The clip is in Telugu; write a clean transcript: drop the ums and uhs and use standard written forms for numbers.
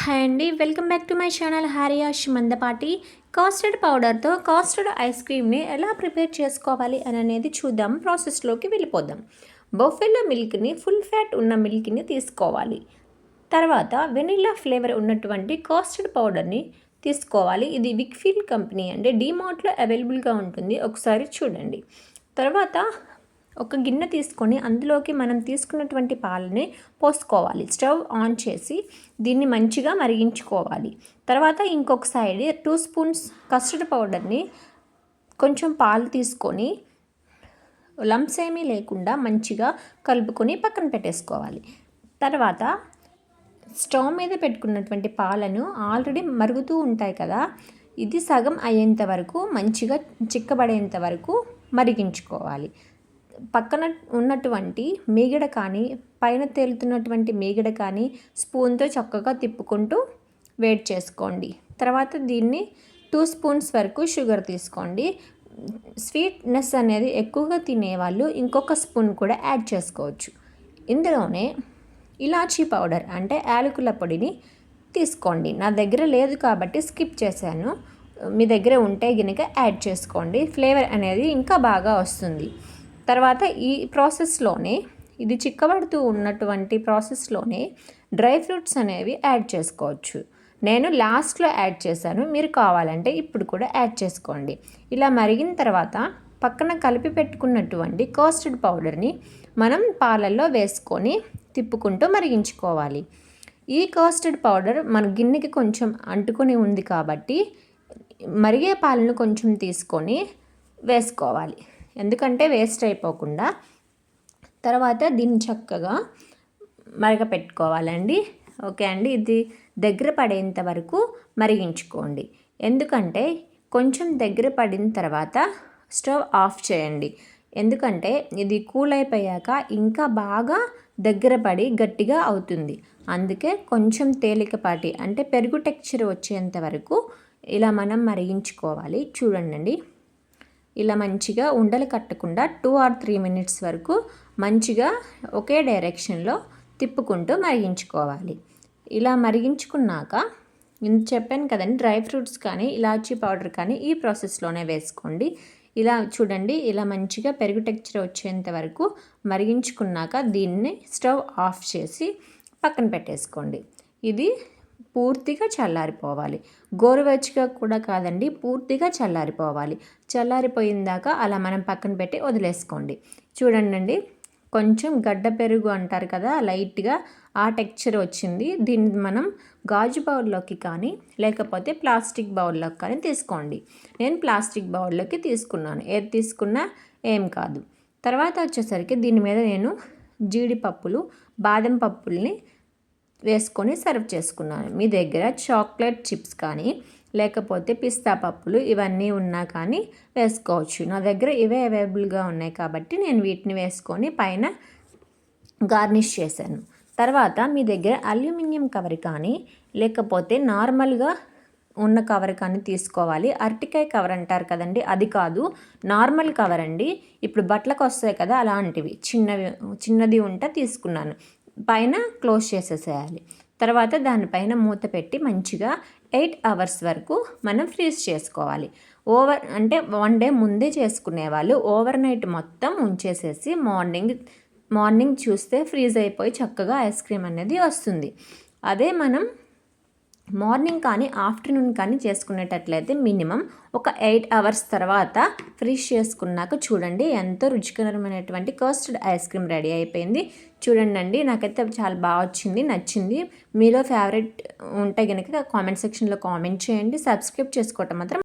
హాయ్ అండి, welcome back to my channel హారియాష్ మందపాటి. కాస్టర్డ్ పౌడర్తో కాస్టర్డ్ ఐస్ క్రీమ్ని ఎలా ప్రిపేర్ చేసుకోవాలి అని అనేది చూద్దాం. ప్రాసెస్లోకి వెళ్ళిపోదాం. బొఫెలో మిల్క్ని, ఫుల్ ఫ్యాట్ ఉన్న మిల్క్ని తీసుకోవాలి. తర్వాత వెనిలా ఫ్లేవర్ ఉన్నటువంటి కాస్టర్డ్ పౌడర్ని తీసుకోవాలి. ఇది విక్ఫీల్డ్ కంపెనీ అండి, డీమార్ట్లో అవైలబుల్గా ఉంటుంది, ఒకసారి చూడండి. తర్వాత ఒక గిన్నె తీసుకొని అందులోకి మనం తీసుకున్నటువంటి పాలని పోసుకోవాలి. స్టవ్ ఆన్ చేసి దీన్ని మంచిగా మరిగించుకోవాలి. తర్వాత ఇంకొక సైడ్ 2 స్పూన్స్ కస్టర్డ్ పౌడర్ని కొంచెం పాలు తీసుకొని లంప్స్ ఏమీ లేకుండా మంచిగా కలుపుకొని పక్కన పెట్టేసుకోవాలి. తర్వాత స్టవ్ మీద పెట్టుకున్నటువంటి పాలను ఆల్రెడీ మరుగుతూ ఉంటాయి కదా, ఇది సగం అయ్యేంత వరకు మంచిగా చిక్కబడేంత వరకు మరిగించుకోవాలి. పక్కన ఉన్నటువంటి మీగడ కానీ, పైన తేలుతున్నటువంటి మీగడ కానీ స్పూన్తో చక్కగా తిప్పుకుంటూ వేడి చేసుకోండి. తర్వాత దీన్ని 2 స్పూన్స్ వరకు షుగర్ తీసుకోండి. స్వీట్నెస్ అనేది ఎక్కువగా తినేవాళ్ళు ఇంకొక స్పూన్ కూడా యాడ్ చేసుకోవచ్చు. ఇందులోనే ఇలాచీ పౌడర్ అంటే యాలకుల పొడిని తీసుకోండి. నా దగ్గర లేదు కాబట్టి స్కిప్ చేశాను. మీ దగ్గర ఉంటే గనుక యాడ్ చేసుకోండి, ఫ్లేవర్ అనేది ఇంకా బాగా వస్తుంది. తర్వాత ఈ ప్రాసెస్లోనే, ఇది చిక్కబడుతూ ఉన్నటువంటి ప్రాసెస్లోనే డ్రై ఫ్రూట్స్ అనేవి యాడ్ చేసుకోవచ్చు. నేను లాస్ట్లో యాడ్ చేశాను, మీరు కావాలంటే ఇప్పుడు కూడా యాడ్ చేసుకోండి. ఇలా మరిగిన తర్వాత పక్కన కలిపి పెట్టుకున్నటువంటి కాస్టర్డ్ పౌడర్ని మనం పాలల్లో వేసుకొని తిప్పుకుంటూ మరిగించుకోవాలి. ఈ కాస్టర్డ్ పౌడర్ మన గిన్నెకి కొంచెం అంటుకొని ఉంది కాబట్టి మరిగే పాలను కొంచెం తీసుకొని వేసుకోవాలి, ఎందుకంటే వేస్ట్ అయిపోకుండా. తర్వాత దీన్ని చక్కగా మరగపెట్టుకోవాలండి. ఓకే అండి, ఇది దగ్గర పడేంత వరకు మరిగించుకోండి. ఎందుకంటే కొంచెం దగ్గర పడిన తర్వాత స్టవ్ ఆఫ్ చేయండి. ఎందుకంటే ఇది కూల్ అయిపోయాక ఇంకా బాగా దగ్గర పడి గట్టిగా అవుతుంది. అందుకే కొంచెం తేలికపాటి అంటే పెరుగు టెక్స్చర్ వచ్చేంత వరకు ఇలా మనం మరిగించుకోవాలి. చూడండి, ఇలా మంచిగా ఉండలు కట్టకుండా 2 or 3 మినిట్స్ వరకు మంచిగా ఒకే డైరెక్షన్లో తిప్పుకుంటూ మరిగించుకోవాలి. ఇలా మరిగించుకున్నాక చెప్పాను కదండి, డ్రై ఫ్రూట్స్ కానీ ఇలాచీ పౌడర్ కానీ ఈ ప్రాసెస్లోనే వేసుకోండి. ఇలా చూడండి, ఇలా మంచిగా పెరుగు టెక్స్చర్ వచ్చేంత వరకు మరిగించుకున్నాక దీన్ని స్టవ్ ఆఫ్ చేసి పక్కన పెట్టేసుకోండి. ఇది పూర్తిగా చల్లారిపోవాలి. గోరువెచ్చగా కూడా కాదండి, పూర్తిగా చల్లారిపోవాలి. చల్లారిపోయిందాక అలా మనం పక్కన పెట్టి వదిలేసుకోండి. చూడండి, కొంచెం గడ్డ పెరుగు అంటారు కదా, లైట్గా ఆ టెక్స్చర్ వచ్చింది. దీన్ని మనం గాజు బౌల్లోకి కానీ లేకపోతే ప్లాస్టిక్ బౌల్లోకి కానీ తీసుకోండి. నేను ప్లాస్టిక్ బౌల్లోకి తీసుకున్నాను, ఏది తీసుకున్నా ఏం కాదు. తర్వాత వచ్చేసరికి దీని మీద నేను జీడిపప్పులు, బాదం పప్పుల్ని వేసుకొని సర్వ్ చేసుకున్నాను. మీ దగ్గర చాక్లెట్ చిప్స్ కానీ లేకపోతే పిస్తా పప్పులు ఇవన్నీ ఉన్నా కానీ వేసుకోవచ్చు. నా దగ్గర ఇవే అవైలబుల్గా ఉన్నాయి కాబట్టి నేను వీటిని వేసుకొని పైన గార్నిష్ చేశాను. తర్వాత మీ దగ్గర అల్యూమినియం కవర్ కానీ లేకపోతే నార్మల్గా ఉన్న కవర్ కానీ తీసుకోవాలి. అరటికాయ కవర్ అంటారు కదండి, అది కాదు, నార్మల్ కవర్ అండి. ఇప్పుడు బట్టలకు వస్తాయి కదా అలాంటివి, చిన్నది ఉంటే తీసుకున్నాను. పైన క్లోజ్ చేసేసేయాలి. తర్వాత దానిపైన మూత పెట్టి మంచిగా 8 hours వరకు మనం ఫ్రీజ్ చేసుకోవాలి. అంటే 1 day ముందే చేసుకునేవాళ్ళు ఓవర్ నైట్ మొత్తం ఉంచేసేసి మార్నింగ్ చూస్తే ఫ్రీజ్ అయిపోయి చక్కగా ఐస్ క్రీమ్ అనేది వస్తుంది. అదే మనం మార్నింగ్ కానీ ఆఫ్టర్నూన్ కానీ చేసుకునేటట్లయితే మినిమం ఒక 8 hours తర్వాత ఫ్రీజ్ చేసుకున్నాక చూడండి ఎంతో రుచికరమైనటువంటి కస్టర్డ్ ఐస్ క్రీమ్ రెడీ అయిపోయింది. చూడండి, నాకైతే చాలా బాగా వచ్చింది, నచ్చింది. మీలో ఫేవరెట్ ఉంటే కనుక కామెంట్ సెక్షన్లో కామెంట్ చేయండి. సబ్స్క్రైబ్ చేసుకోవటం మాత్రం